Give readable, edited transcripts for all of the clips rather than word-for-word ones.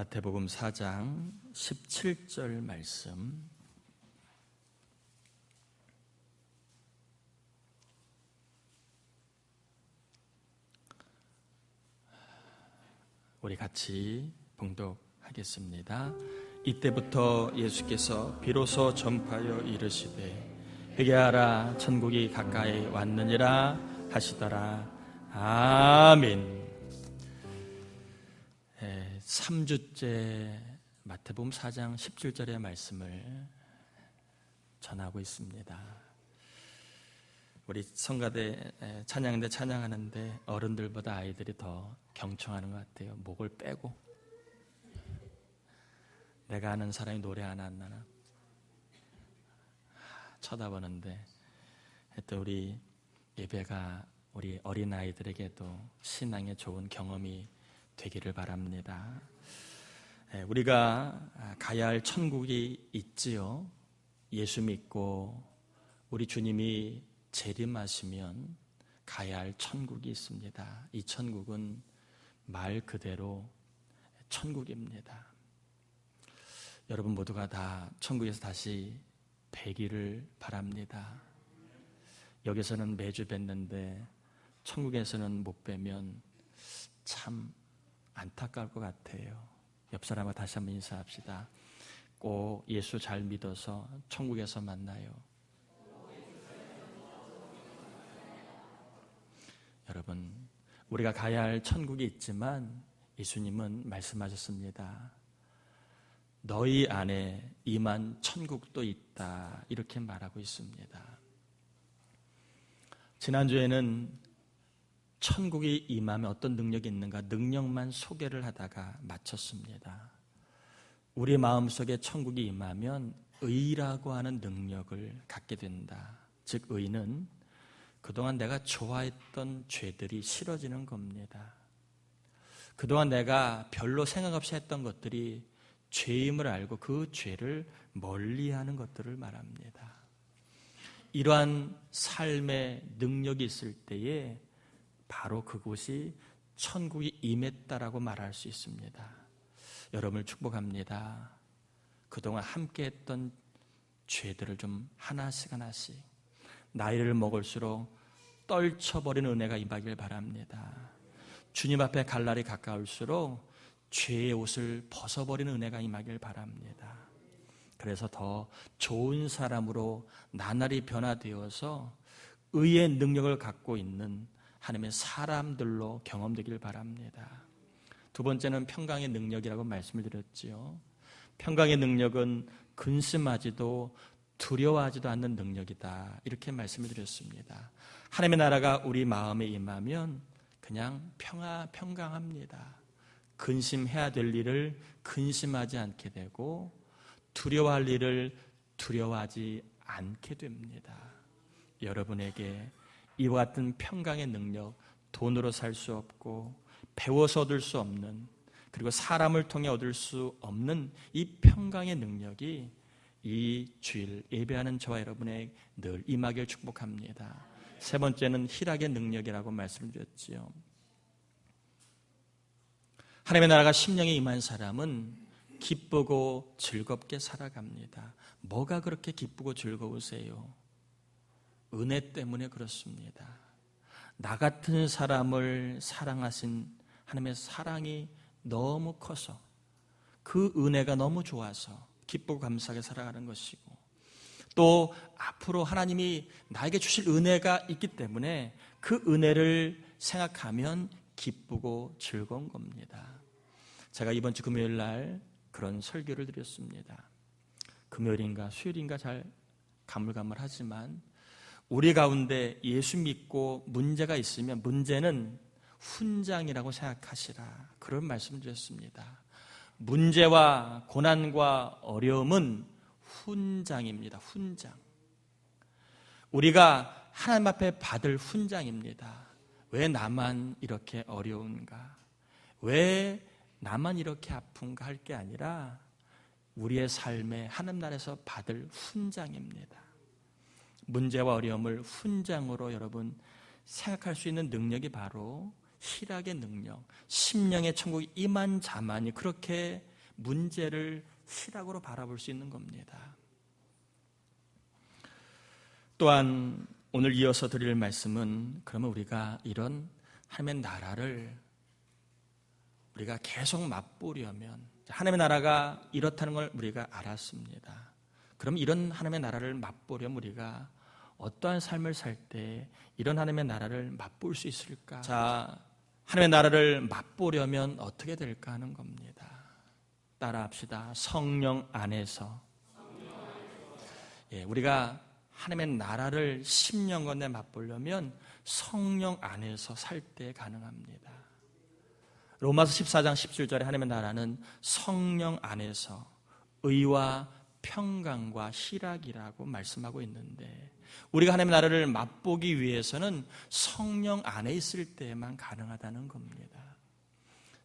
마태복음 4장 17절 말씀, 우리 같이 봉독하겠습니다. 이때부터 예수께서 비로소 전파하여 이르시되 회개하라 천국이 가까이 왔느니라 하시더라. 아멘. 3주째 마태복음 4장 17절의 말씀을 전하고 있습니다. 우리 성가대 찬양대 찬양하는데 어른들보다 아이들이 더 경청하는 것 같아요. 목을 빼고. 내가 아는 사람이 노래 하나 안 나나 쳐다보는데, 또 우리 예배가 우리 어린아이들에게도 신앙의 좋은 경험이 되기를 바랍니다. 우리가 가야 할 천국이 있지요. 예수 믿고 우리 주님이 재림하시면 가야 할 천국이 있습니다. 이 천국은 말 그대로 천국입니다. 여러분 모두가 다 천국에서 다시 뵈기를 바랍니다. 여기서는 매주 뵀는데 천국에서는 못 뵈면 참 안타까울 것 같아요. 옆 사람과 다시 한번 인사합시다. 꼭 예수 잘 믿어서 천국에서 만나요. 여러분, 우리가 가야 할 천국이 있지만 예수님은 말씀하셨습니다. 너희 안에 임한 천국도 있다, 이렇게 말하고 있습니다. 지난주에는 천국이 임하면 어떤 능력이 있는가, 능력만 소개를 하다가 마쳤습니다. 우리 마음속에 천국이 임하면 의라고 하는 능력을 갖게 된다. 즉 의는 그동안 내가 좋아했던 죄들이 싫어지는 겁니다. 그동안 내가 별로 생각 없이 했던 것들이 죄임을 알고 그 죄를 멀리하는 것들을 말합니다. 이러한 삶의 능력이 있을 때에 바로 그곳이 천국이 임했다라고 말할 수 있습니다. 여러분을 축복합니다. 그동안 함께했던 죄들을 좀 하나씩 나이를 먹을수록 떨쳐버리는 은혜가 임하길 바랍니다. 주님 앞에 갈 날이 가까울수록 죄의 옷을 벗어버리는 은혜가 임하길 바랍니다. 그래서 더 좋은 사람으로 나날이 변화되어서 의의 능력을 갖고 있는 하나님의 사람들로 경험되길 바랍니다. 두 번째는 평강의 능력이라고 말씀을 드렸지요. 평강의 능력은 근심하지도 두려워하지도 않는 능력이다, 이렇게 말씀을 드렸습니다. 하나님의 나라가 우리 마음에 임하면 그냥 평강합니다. 근심해야 될 일을 근심하지 않게 되고 두려워할 일을 두려워하지 않게 됩니다. 여러분에게 이와 같은 평강의 능력, 돈으로 살 수 없고 배워서 얻을 수 없는, 그리고 사람을 통해 얻을 수 없는 이 평강의 능력이 이 주일 예배하는 저와 여러분의 늘 임하길 축복합니다. 세 번째는 희락의 능력이라고 말씀을 드렸지요. 하나님의 나라가 심령에 임한 사람은 기쁘고 즐겁게 살아갑니다. 뭐가 그렇게 기쁘고 즐거우세요? 은혜 때문에 그렇습니다. 나 같은 사람을 사랑하신 하나님의 사랑이 너무 커서, 그 은혜가 너무 좋아서 기쁘고 감사하게 살아가는 것이고, 또 앞으로 하나님이 나에게 주실 은혜가 있기 때문에 그 은혜를 생각하면 기쁘고 즐거운 겁니다. 제가 이번 주 금요일 날 그런 설교를 드렸습니다. 금요일인가 수요일인가 잘 가물가물하지만 우리 가운데 예수 믿고 문제가 있으면 문제는 훈장이라고 생각하시라, 그런 말씀을 드렸습니다. 문제와 고난과 어려움은 훈장입니다. 훈장. 우리가 하나님 앞에 받을 훈장입니다. 왜 나만 이렇게 어려운가? 왜 나만 이렇게 아픈가 할 게 아니라 우리의 삶에 하나님 나라에서 받을 훈장입니다. 문제와 어려움을 훈장으로 여러분 생각할 수 있는 능력이 바로 희락의 능력, 심령의 천국이 임한 자만이 그렇게 문제를 시각으로 바라볼 수 있는 겁니다. 또한 오늘 이어서 드릴 말씀은, 그러면 우리가 이런 하나님의 나라를 우리가 계속 맛보려면, 하나님의 나라가 이렇다는 걸 우리가 알았습니다. 그럼 이런 하나님의 나라를 맛보려면 우리가 어떠한 삶을 살 때 이런 하나님의 나라를 맛볼 수 있을까? 자, 하나님의 나라를 맛보려면 어떻게 될까 하는 겁니다. 따라합시다. 성령 안에서. 우리가 하나님의 나라를 10년간 내 맛보려면 성령 안에서 살 때 가능합니다. 로마서 14장 17절에 하나님의 나라는 성령 안에서 의와 평강과 희락이라고 말씀하고 있는데, 우리가 하나님의 나라를 맛보기 위해서는 성령 안에 있을 때만 가능하다는 겁니다.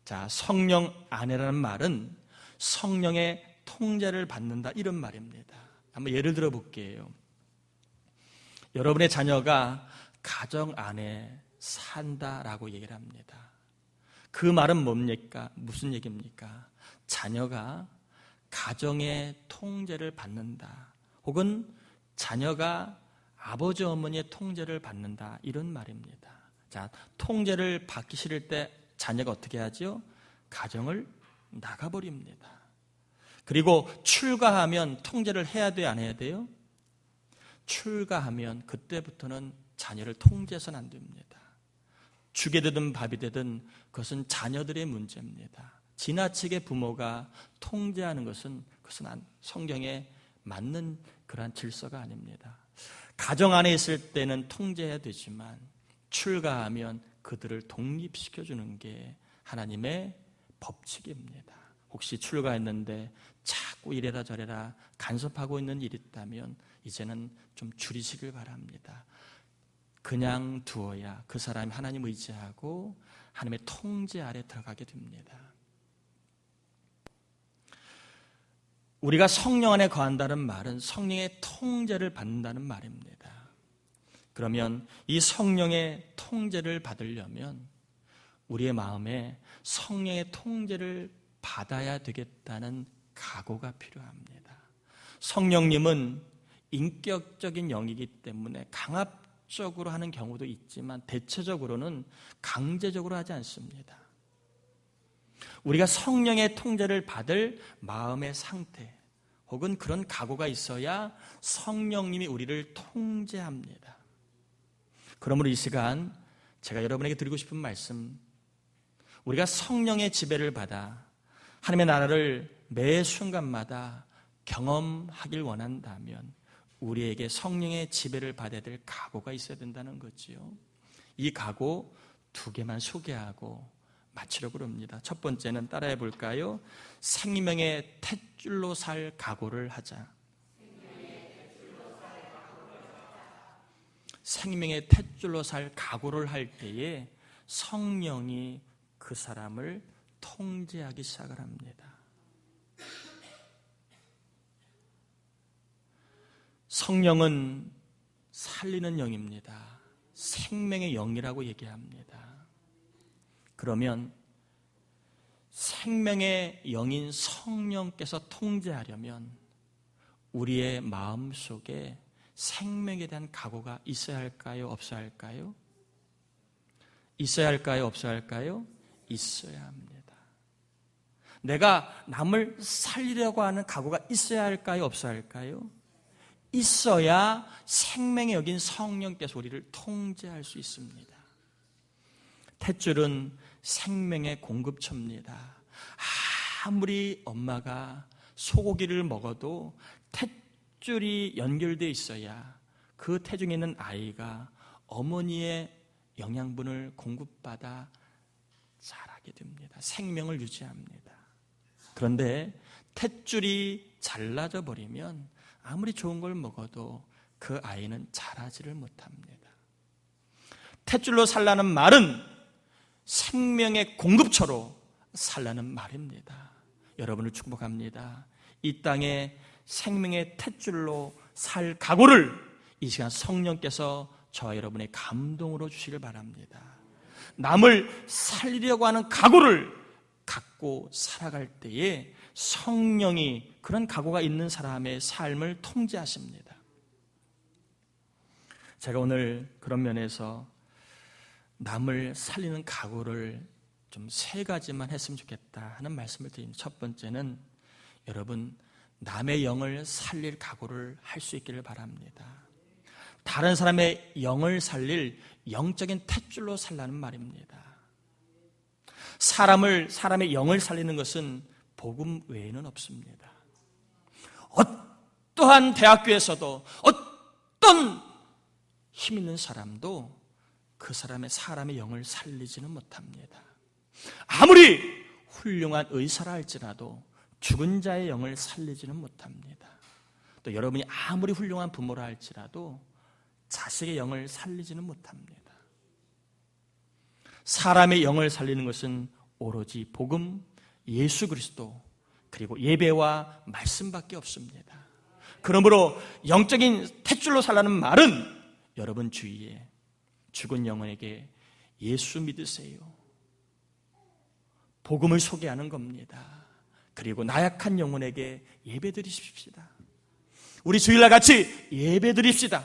자, 성령 안에라는 말은 성령의 통제를 받는다, 이런 말입니다. 한번 예를 들어 볼게요. 여러분의 자녀가 가정 안에 산다라고 얘기를 합니다. 그 말은 뭡니까? 무슨 얘기입니까? 자녀가 가정의 통제를 받는다, 혹은 자녀가 아버지 어머니의 통제를 받는다, 이런 말입니다. 자, 통제를 받기 싫을 때 자녀가 어떻게 하죠? 가정을 나가버립니다. 그리고 출가하면 통제를 해야 돼요, 안 해야 돼요? 출가하면 그때부터는 자녀를 통제해서는 안 됩니다. 죽이 되든 밥이 되든 그것은 자녀들의 문제입니다. 지나치게 부모가 통제하는 것은 그것은 성경에 맞는 그러한 질서가 아닙니다. 가정 안에 있을 때는 통제해야 되지만 출가하면 그들을 독립시켜주는 게 하나님의 법칙입니다. 혹시 출가했는데 자꾸 이래라 저래라 간섭하고 있는 일이 있다면 이제는 좀 줄이시길 바랍니다. 그냥 두어야 그 사람이 하나님 의지하고 하나님의 통제 아래 들어가게 됩니다. 우리가 성령 안에 거한다는 말은 성령의 통제를 받는다는 말입니다. 그러면 이 성령의 통제를 받으려면 우리의 마음에 성령의 통제를 받아야 되겠다는 각오가 필요합니다. 성령님은 인격적인 영이기 때문에 강압적으로 하는 경우도 있지만 대체적으로는 강제적으로 하지 않습니다. 우리가 성령의 통제를 받을 마음의 상태 혹은 그런 각오가 있어야 성령님이 우리를 통제합니다. 그러므로 이 시간 제가 여러분에게 드리고 싶은 말씀, 우리가 성령의 지배를 받아 하나님의 나라를 매 순간마다 경험하길 원한다면 우리에게 성령의 지배를 받아야 될 각오가 있어야 된다는 거지요. 이 각오 두 개만 소개하고 마치려고 합니다. 첫 번째는 따라해 볼까요? 생명의 탯줄로 살 각오를 하자. 생명의 탯줄로 살 각오를 할 때에 성령이 그 사람을 통제하기 시작을 합니다. 성령은 살리는 영입니다. 생명의 영이라고 얘기합니다. 그러면 생명의 영인 성령께서 통제하려면 우리의 마음속에 생명에 대한 각오가 있어야 할까요? 없어야 할까요? 있어야 할까요? 없어야 할까요? 있어야 합니다. 내가 남을 살리려고 하는 각오가 있어야 할까요? 없어야 할까요? 있어야 생명의 여긴 성령께서 우리를 통제할 수 있습니다. 탯줄은 생명의 공급처입니다. 아무리 엄마가 소고기를 먹어도 탯줄이 연결되어 있어야 그 태중에 있는 아이가 어머니의 영양분을 공급받아 자라게 됩니다. 생명을 유지합니다. 그런데 탯줄이 잘라져 버리면 아무리 좋은 걸 먹어도 그 아이는 자라지를 못합니다. 탯줄로 살라는 말은 생명의 공급처로 살라는 말입니다. 여러분을 축복합니다. 이 땅에 생명의 탯줄로 살 각오를 이 시간 성령께서 저와 여러분의 감동으로 주시길 바랍니다. 남을 살리려고 하는 각오를 갖고 살아갈 때에 성령이 그런 각오가 있는 사람의 삶을 통제하십니다. 제가 오늘 그런 면에서 남을 살리는 각오를 좀 3가지만 했으면 좋겠다 하는 말씀을 드립니다. 첫 번째는 여러분 남의 영을 살릴 각오를 할 수 있기를 바랍니다. 다른 사람의 영을 살릴 영적인 탯줄로 살라는 말입니다. 사람의 영을 살리는 것은 복음 외에는 없습니다. 어떠한 대학교에서도 어떤 힘 있는 사람도 그 사람의 영을 살리지는 못합니다. 아무리 훌륭한 의사라 할지라도 죽은 자의 영을 살리지는 못합니다. 또 여러분이 아무리 훌륭한 부모라 할지라도 자식의 영을 살리지는 못합니다. 사람의 영을 살리는 것은 오로지 복음, 예수 그리스도, 그리고 예배와 말씀밖에 없습니다. 그러므로 영적인 탯줄로 살라는 말은 여러분 주위에 죽은 영혼에게 예수 믿으세요. 복음을 소개하는 겁니다. 그리고 나약한 영혼에게 예배 드리십시다. 우리 주일날 같이 예배 드립시다.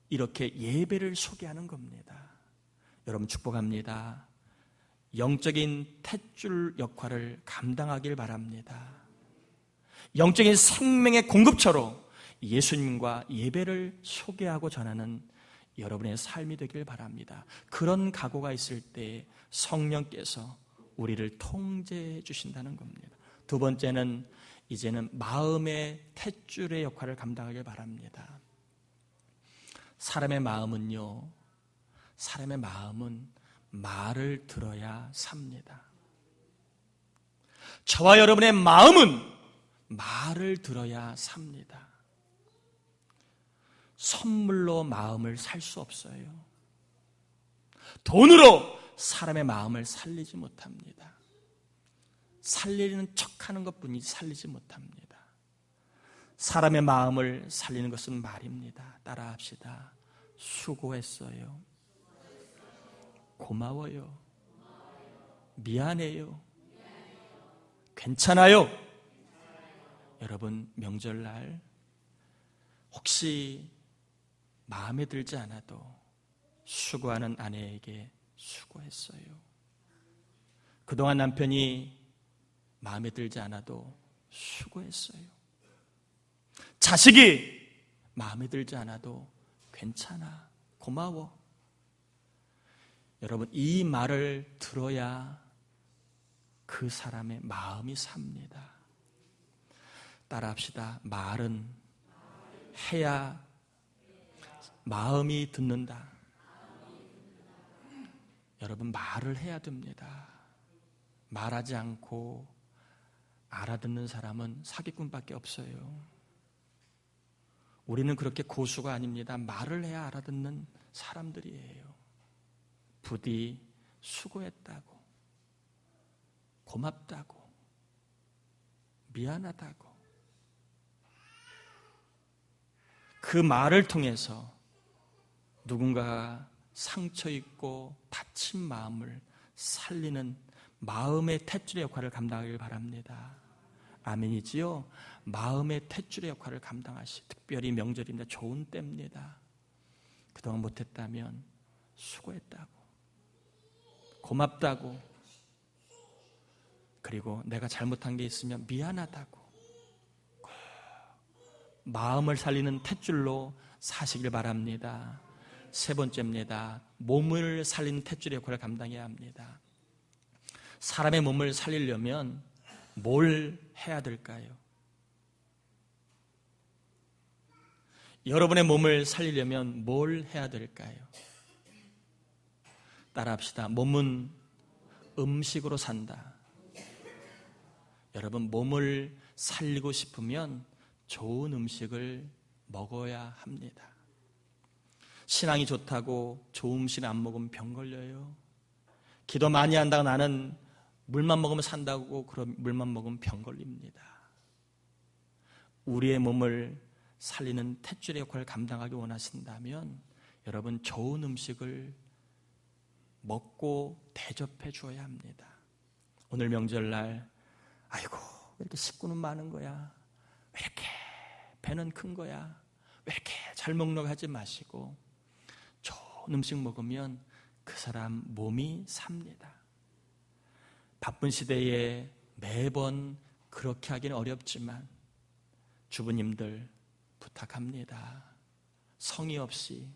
이렇게 예배를 소개하는 겁니다. 여러분 축복합니다. 영적인 탯줄 역할을 감당하길 바랍니다. 영적인 생명의 공급처로 예수님과 예배를 소개하고 전하는 여러분의 삶이 되길 바랍니다. 그런 각오가 있을 때 성령께서 우리를 통제해 주신다는 겁니다. 두 번째는 이제는 마음의 탯줄의 역할을 감당하길 바랍니다. 사람의 마음은 말을 들어야 삽니다. 저와 여러분의 마음은 말을 들어야 삽니다. 선물로 마음을 살 수 없어요. 돈으로 사람의 마음을 살리지 못합니다. 살리는 척하는 것뿐이지 살리지 못합니다. 사람의 마음을 살리는 것은 말입니다. 따라합시다. 수고했어요. 고마워요. 미안해요. 괜찮아요. 여러분 명절날 혹시 마음에 들지 않아도 수고하는 아내에게 수고했어요. 그동안 남편이 마음에 들지 않아도 수고했어요. 자식이 마음에 들지 않아도 괜찮아, 고마워. 여러분 이 말을 들어야 그 사람의 마음이 삽니다. 따라합시다. 말은 해야 마음이 듣는다. 여러분 말을 해야 됩니다. 말하지 않고 알아듣는 사람은 사기꾼밖에 없어요. 우리는 그렇게 고수가 아닙니다. 말을 해야 알아듣는 사람들이에요. 부디 수고했다고, 고맙다고, 미안하다고 그 말을 통해서 누군가가 상처 있고 다친 마음을 살리는 마음의 탯줄의 역할을 감당하길 바랍니다. 아멘이지요? 마음의 탯줄의 역할을 특별히 명절입니다. 좋은 때입니다. 그동안 못했다면 수고했다고, 고맙다고, 그리고 내가 잘못한 게 있으면 미안하다고 마음을 살리는 탯줄로 사시길 바랍니다. 세 번째입니다. 몸을 살리는 탯줄의 역할을 감당해야 합니다. 사람의 몸을 살리려면 뭘 해야 될까요? 여러분의 몸을 살리려면 뭘 해야 될까요? 따라합시다. 몸은 음식으로 산다. 여러분 몸을 살리고 싶으면 좋은 음식을 먹어야 합니다. 신앙이 좋다고 좋은 음식 안 먹으면 병 걸려요. 기도 많이 한다고 나는 물만 먹으면 산다고 그럼 물만 먹으면 병 걸립니다. 우리의 몸을 살리는 탯줄의 역할을 감당하기 원하신다면 여러분 좋은 음식을 먹고 대접해 주어야 합니다. 오늘 명절날 아이고 왜 이렇게 식구는 많은 거야? 왜 이렇게 배는 큰 거야? 왜 이렇게 잘 먹노 하지 마시고 좋은 음식 먹으면 그 사람 몸이 삽니다. 바쁜 시대에 매번 그렇게 하기는 어렵지만 주부님들 부탁합니다. 성의 없이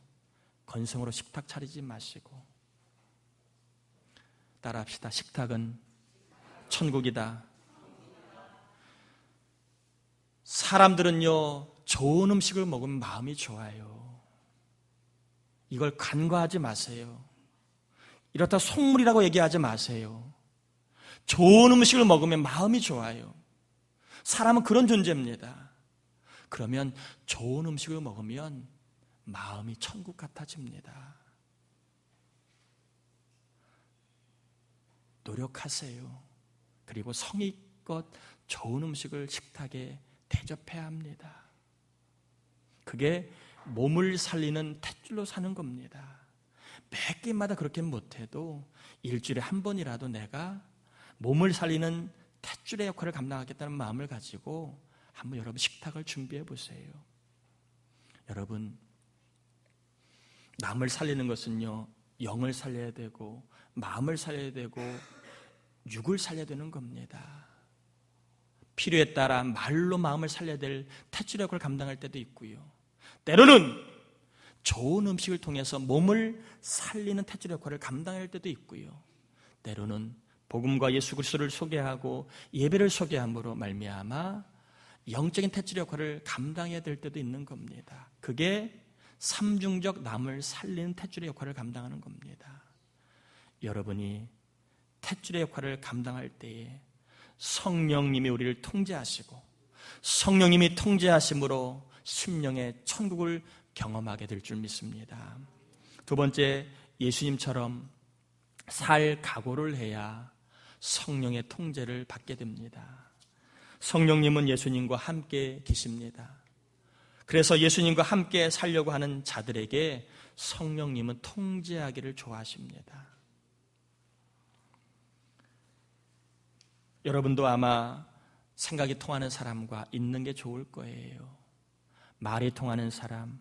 건성으로 식탁 차리지 마시고 따라합시다. 식탁은 천국이다. 사람들은요, 좋은 음식을 먹으면 마음이 좋아요. 이걸 간과하지 마세요. 이렇다 속물이라고 얘기하지 마세요. 좋은 음식을 먹으면 마음이 좋아요. 사람은 그런 존재입니다. 그러면 좋은 음식을 먹으면 마음이 천국 같아집니다. 노력하세요. 그리고 성의껏 좋은 음식을 식탁에 대접해야 합니다. 그게 몸을 살리는 탯줄로 사는 겁니다. 매 끼마다 그렇게 못해도 일주일에 한 번이라도 내가 몸을 살리는 탯줄의 역할을 감당하겠다는 마음을 가지고 한번 여러분 식탁을 준비해 보세요. 여러분, 남을 살리는 것은요, 영을 살려야 되고 마음을 살려야 되고 육을 살려야 되는 겁니다. 필요에 따라 말로 마음을 살려야 될 탯줄의 역할을 감당할 때도 있고요. 때로는 좋은 음식을 통해서 몸을 살리는 탯줄의 역할을 감당할 때도 있고요. 때로는 복음과 예수 그리스도를 소개하고 예배를 소개함으로 말미암아 영적인 탯줄의 역할을 감당해야 될 때도 있는 겁니다. 그게 삼중적 남을 살리는 탯줄의 역할을 감당하는 겁니다. 여러분이 탯줄의 역할을 감당할 때에 성령님이 우리를 통제하시고 성령님이 통제하심으로 심령의 천국을 경험하게 될 줄 믿습니다. 두 번째, 예수님처럼 살 각오를 해야 성령의 통제를 받게 됩니다. 성령님은 예수님과 함께 계십니다. 그래서 예수님과 함께 살려고 하는 자들에게 성령님은 통제하기를 좋아하십니다. 여러분도 아마 생각이 통하는 사람과 있는 게 좋을 거예요. 말이 통하는 사람,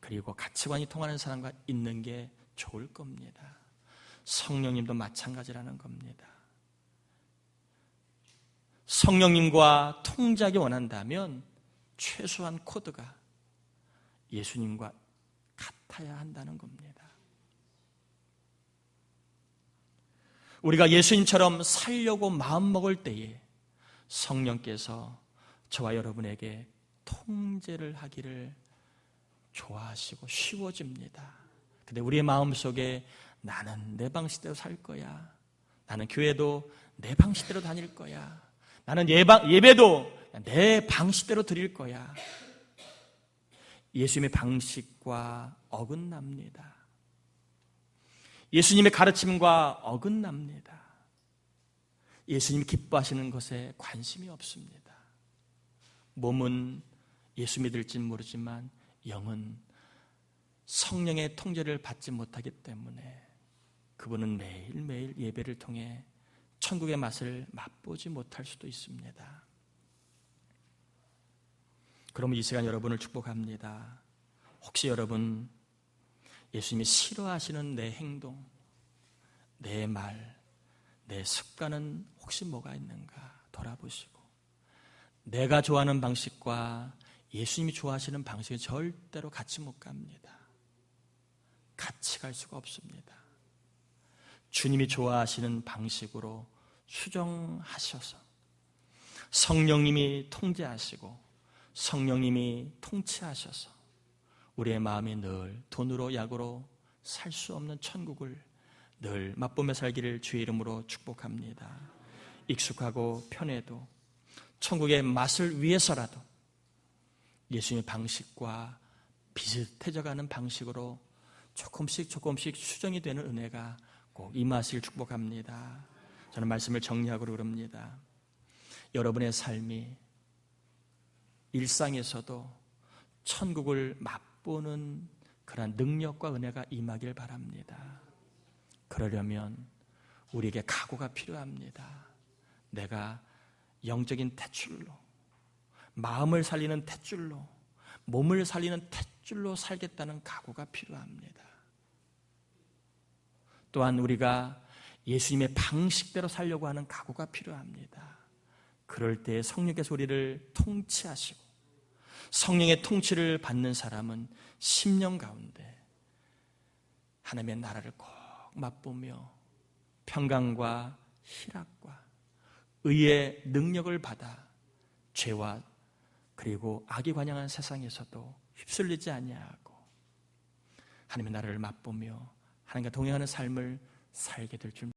그리고 가치관이 통하는 사람과 있는 게 좋을 겁니다. 성령님도 마찬가지라는 겁니다. 성령님과 통제하기 원한다면 최소한 코드가 예수님과 같아야 한다는 겁니다. 우리가 예수님처럼 살려고 마음먹을 때에 성령께서 저와 여러분에게 통제를 하기를 좋아하시고 쉬워집니다. 근데 우리의 마음속에 나는 내 방식대로 살 거야. 나는 교회도 내 방식대로 다닐 거야. 나는 예배도 내 방식대로 드릴 거야. 예수님의 방식과 어긋납니다. 예수님의 가르침과 어긋납니다. 예수님이 기뻐하시는 것에 관심이 없습니다. 몸은 예수 믿을지는 모르지만 영은 성령의 통제를 받지 못하기 때문에 그분은 매일매일 예배를 통해 천국의 맛을 맛보지 못할 수도 있습니다. 그러면 이 시간 여러분을 축복합니다. 혹시 여러분 예수님이 싫어하시는 내 행동, 내 말, 내 습관은 혹시 뭐가 있는가 돌아보시고 내가 좋아하는 방식과 예수님이 좋아하시는 방식은 절대로 같이 못 갑니다. 같이 갈 수가 없습니다. 주님이 좋아하시는 방식으로 수정하셔서 성령님이 통제하시고 성령님이 통치하셔서 우리의 마음이 늘 돈으로 약으로 살 수 없는 천국을 늘 맛보며 살기를 주의 이름으로 축복합니다. 익숙하고 편해도 천국의 맛을 위해서라도 예수님의 방식과 비슷해져가는 방식으로 조금씩 수정이 되는 은혜가 꼭 임하시길 축복합니다. 저는 말씀을 정리하고 그럽니다. 여러분의 삶이 일상에서도 천국을 맛보는 그런 능력과 은혜가 임하길 바랍니다. 그러려면 우리에게 각오가 필요합니다. 내가 영적인 탯줄로, 마음을 살리는 탯줄로, 몸을 살리는 탯줄로 살겠다는 각오가 필요합니다. 또한 우리가 예수님의 방식대로 살려고 하는 각오가 필요합니다. 그럴 때 성령께서 우리를 통치하시고 성령의 통치를 받는 사람은 10년 가운데 하나님의 나라를 꼭 맛보며 평강과 희락과 의의 능력을 받아 죄와 그리고 악이 관영한 세상에서도 휩쓸리지 아니하고 하나님의 나라를 맛보며 하나님과 동행하는 삶을 살게 될 줄